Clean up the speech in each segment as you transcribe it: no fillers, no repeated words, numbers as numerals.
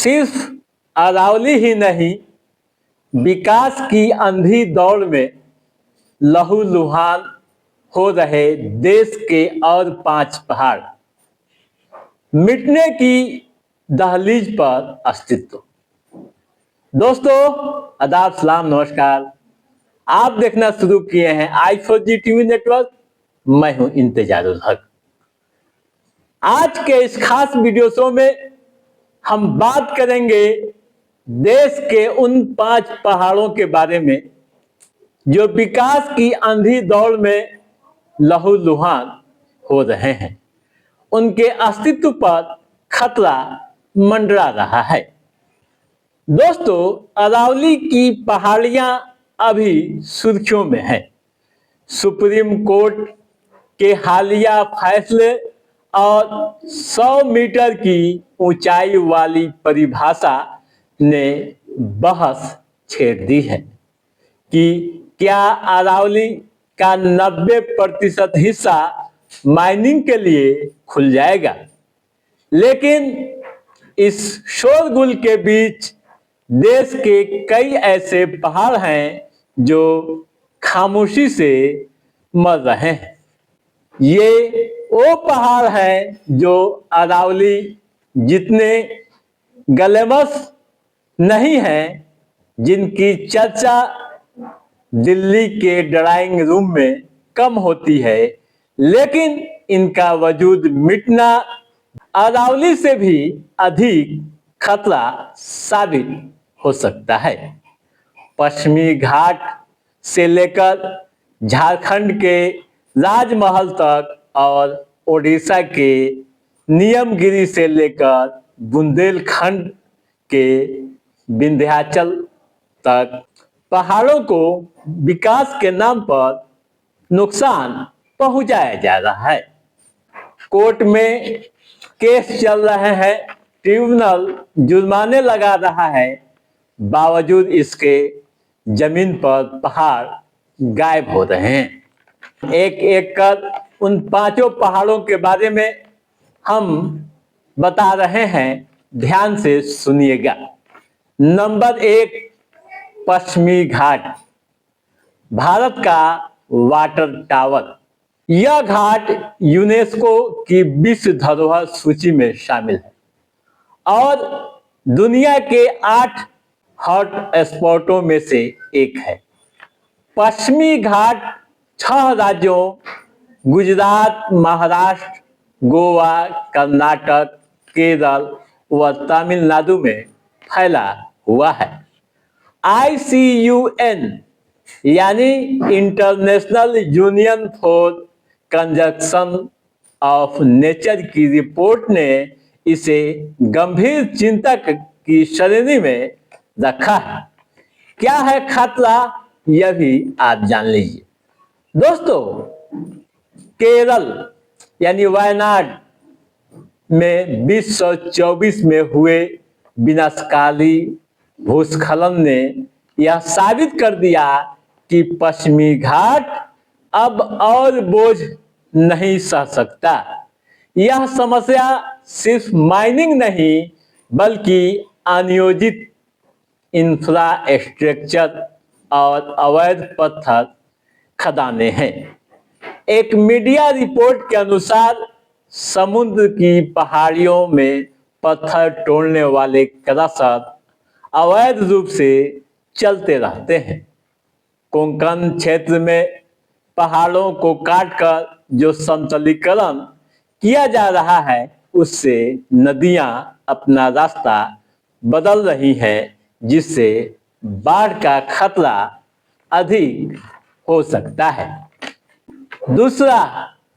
सिर्फ अरावली ही नहीं, विकास की अंधी दौड़ में लहूलुहान हो रहे देश के और 5 पहाड़ मिटने की दहलीज पर अस्तित्व। दोस्तों, आदाब, सलाम, नमस्कार। आप देखना शुरू किए हैं i4G टीवी नेटवर्क। मैं हूं इंतजारुल हक। आज के इस खास वीडियो शो में हम बात करेंगे देश के उन 5 पहाड़ों के बारे में जो विकास की अंधी दौड़ में लहूलुहान हो रहे हैं। उनके अस्तित्व पर खतरा मंडरा रहा है। दोस्तों, अरावली की पहाड़ियां अभी सुर्खियों में हैं। सुप्रीम कोर्ट के हालिया फैसले और 100 मीटर की ऊंचाई वाली परिभाषा ने बहस छेड़ दी है कि क्या अरावली का 90% हिस्सा माइनिंग के लिए खुल जाएगा। लेकिन इस शोरगुल के बीच देश के कई ऐसे पहाड़ हैं जो खामोशी से मर रहे हैं। ये वो पहाड़ हैं जो अरावली जितने ग्लैमरस नहीं हैं, जिनकी चर्चा दिल्ली के ड्राइंग रूम में कम होती है, लेकिन इनका वजूद मिटना अरावली से भी अधिक खतरा साबित हो सकता है। पश्चिमी घाट से लेकर झारखंड के राजमहल तक और ओडिशा के नियमगिरी से लेकर बुंदेलखंड के विंध्याचल तक पहाड़ों को विकास के नाम पर नुकसान पहुंचाया जा रहा है। कोर्ट में केस चल रहे हैं, ट्रिब्यूनल जुर्माने लगा रहा है, बावजूद इसके जमीन पर पहाड़ गायब हो रहे हैं। एक एक कर उन 5 पहाड़ों के बारे में हम बता रहे हैं, ध्यान से सुनिएगा। नंबर 1, पश्चिमी घाट, भारत का वाटर टावर। यह घाट यूनेस्को की विश्व धरोहर सूची में शामिल है और दुनिया के 8 हॉट स्पॉटों में से एक है। पश्चिमी घाट 6 राज्यों गुजरात, महाराष्ट्र, गोवा, कर्नाटक, केरल व तमिलनाडु में फैला हुआ है। ICUN यानी international union for conservation of nature की रिपोर्ट ने इसे गंभीर चिंता की श्रेणी में रखा है। क्या है खतरा, यह भी आप जान लीजिए। दोस्तों, केरल यानी वायनाड में 2024 में हुए विनाशकारी भूस्खलन ने यह साबित कर दिया कि पश्चिमी घाट अब और बोझ नहीं सह सकता। यह समस्या सिर्फ माइनिंग नहीं बल्कि अनियोजित इंफ्रास्ट्रक्चर और अवैध पत्थर खदानें हैं। एक मीडिया रिपोर्ट के अनुसार समुद्र की पहाड़ियों में पत्थर तोड़ने वाले क्रशर अवैध रूप से चलते रहते हैं। कोंकण क्षेत्र में पहाड़ों को काटकर जो समतलीकरण किया जा रहा है, उससे नदियां अपना रास्ता बदल रही हैं, जिससे बाढ़ का खतरा अधिक हो सकता है। दूसरा,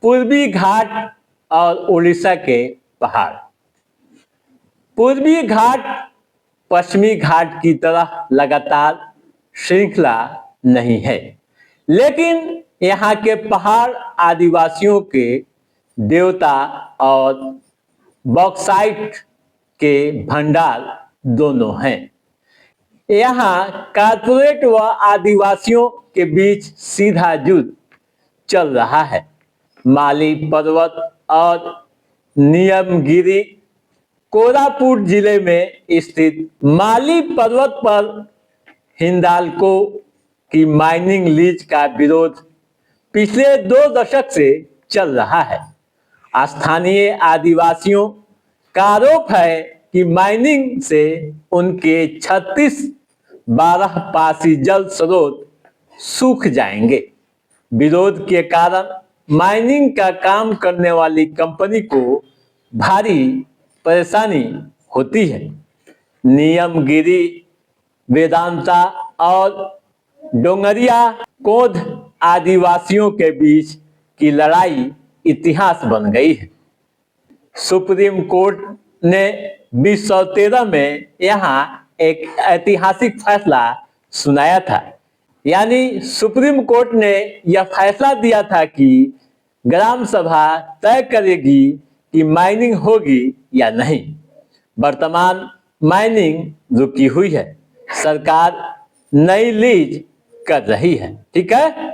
पूर्वी घाट और उड़ीसा के पहाड़। पूर्वी घाट पश्चिमी घाट की तरह लगातार श्रृंखला नहीं है, लेकिन यहाँ के पहाड़ आदिवासियों के देवता और बॉक्साइट के भंडार दोनों हैं। यहाँ कारपोरेट व आदिवासियों के बीच सीधा युद्ध चल रहा है। माली पर्वत और नियमगिरी कोरापुट जिले में स्थित माली पर्वत पर हिंदाल्को की माइनिंग लीज का विरोध पिछले 2 दशक से चल रहा है। स्थानीय आदिवासियों का आरोप है कि माइनिंग से उनके 36 बारहपासी जल स्रोत सूख जाएंगे। विरोध के कारण माइनिंग का काम करने वाली कंपनी को भारी परेशानी होती है। नियमगिरी, वेदांता और डोंगरिया कोंध आदिवासियों के बीच की लड़ाई इतिहास बन गई है। सुप्रीम कोर्ट ने 2013 में यहाँ एक ऐतिहासिक फैसला सुनाया था। यानी सुप्रीम कोर्ट ने यह फैसला दिया था कि ग्राम सभा तय करेगी कि माइनिंग होगी या नहीं। वर्तमान माइनिंग रुकी हुई है, सरकार नई लीज कर रही है। ठीक है।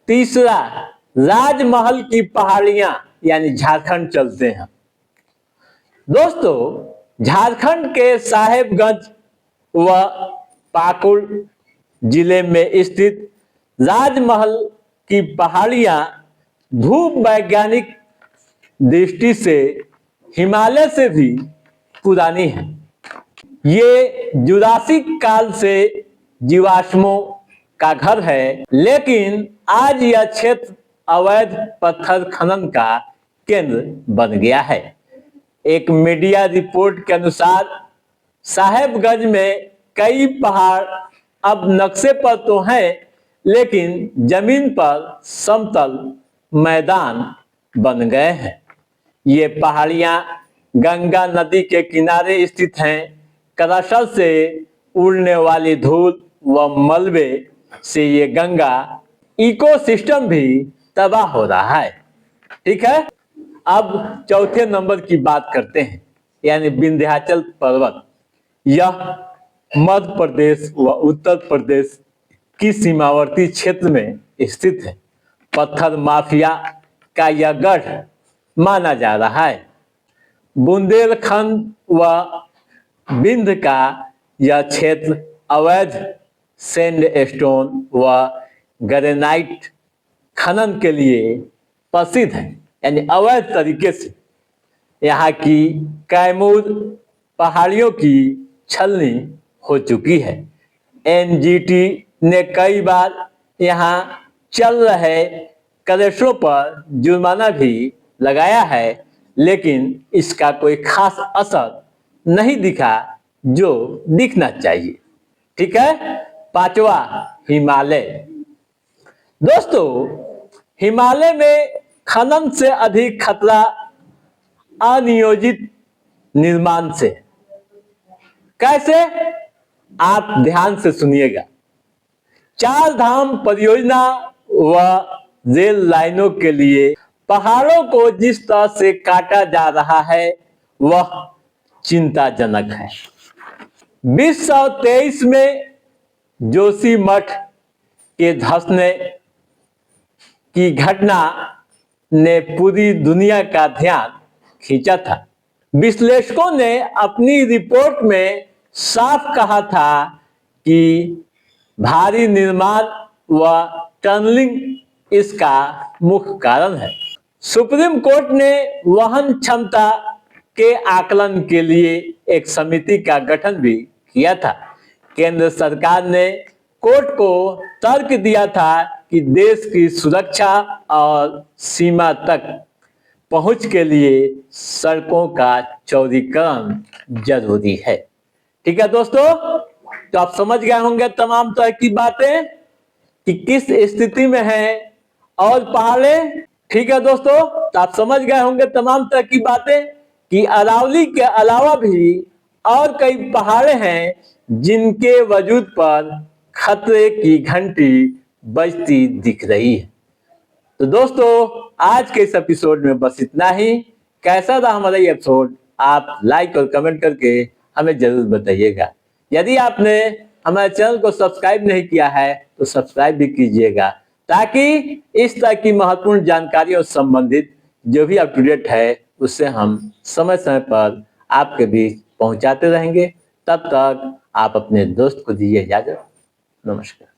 तीसरा, राजमहल की पहाड़ियां यानी झारखंड चलते हैं। दोस्तों, झारखंड के साहेबगंज व पाकुड़ जिले में स्थित राजमहल की पहाड़ियां भूवैज्ञानिक दृष्टि से हिमालय से भी पुरानी है। ये जुरासिक काल से जीवाश्मों का घर है, लेकिन आज यह क्षेत्र अवैध पत्थर खनन का केंद्र बन गया है। एक मीडिया रिपोर्ट के अनुसार साहेबगंज में कई पहाड़ अब नक्शे पर तो हैं, लेकिन जमीन पर समतल मैदान बन गए हैं। ये पहाड़ियां गंगा नदी के किनारे स्थित हैं। करासल से उड़ने वाली धूल व मलबे से ये गंगा इकोसिस्टम भी तबाह हो रहा है। ठीक है। अब चौथे नंबर की बात करते हैं, यानी विंध्याचल पर्वत। यह मध्य प्रदेश व उत्तर प्रदेश की सीमावर्ती क्षेत्र में स्थित है। पत्थर माफिया का यह गढ़ माना जा रहा है। बुंदेलखंड व विंध्य का यह क्षेत्र अवैध सैंडस्टोन व ग्रेनाइट खनन के लिए प्रसिद्ध है, यानी अवैध तरीके से यहाँ की कैमूर पहाड़ियों की छलनी हो चुकी है। एनजीटी ने कई बार यहाँ चल रहे कलेशों पर जुर्माना भी लगाया है, लेकिन इसका कोई खास असर नहीं दिखा जो दिखना चाहिए। ठीक है। पांचवा, हिमालय। दोस्तों, हिमालय में खनन से अधिक खतरा अनियोजित निर्माण से। कैसे? आप ध्यान से सुनिएगा। 4 धाम परियोजना व रेल लाइनों के लिए पहाड़ों को जिस तरह से काटा जा रहा है वह चिंताजनक है। 2023 में जोशीमठ के धंसने की घटना ने पूरी दुनिया का ध्यान खींचा था। विश्लेषकों ने अपनी रिपोर्ट में साफ कहा था कि भारी निर्माण व टनलिंग इसका मुख्य कारण है। सुप्रीम कोर्ट ने वहन क्षमता के आकलन के लिए एक समिति का गठन भी किया था। केंद्र सरकार ने कोर्ट को तर्क दिया था कि देश की सुरक्षा और सीमा तक पहुंच के लिए सड़कों का चौड़ीकरण जरूरी है। ठीक है दोस्तों, तो आप समझ गए होंगे तमाम तरह की बातें कि किस स्थिति में है और पहाड़े। ठीक है दोस्तों, तो आप समझ गए होंगे तमाम तरह की बातें कि अरावली के अलावा भी और कई पहाड़े हैं जिनके वजूद पर खतरे की घंटी बजती दिख रही है। तो दोस्तों, आज के इस एपिसोड में बस इतना ही। कैसा था हमारा ये एपिसोड आप लाइक और कमेंट करके हमें जरूर बताइएगा। यदि आपने हमारे चैनल को सब्सक्राइब नहीं किया है तो सब्सक्राइब भी कीजिएगा, ताकि इस तरह की महत्वपूर्ण जानकारियों से संबंधित जो भी अप टू डेट है उससे हम समय समय पर आपके बीच पहुंचाते रहेंगे। तब तक आप अपने दोस्त को दीजिए इजाजत। नमस्कार।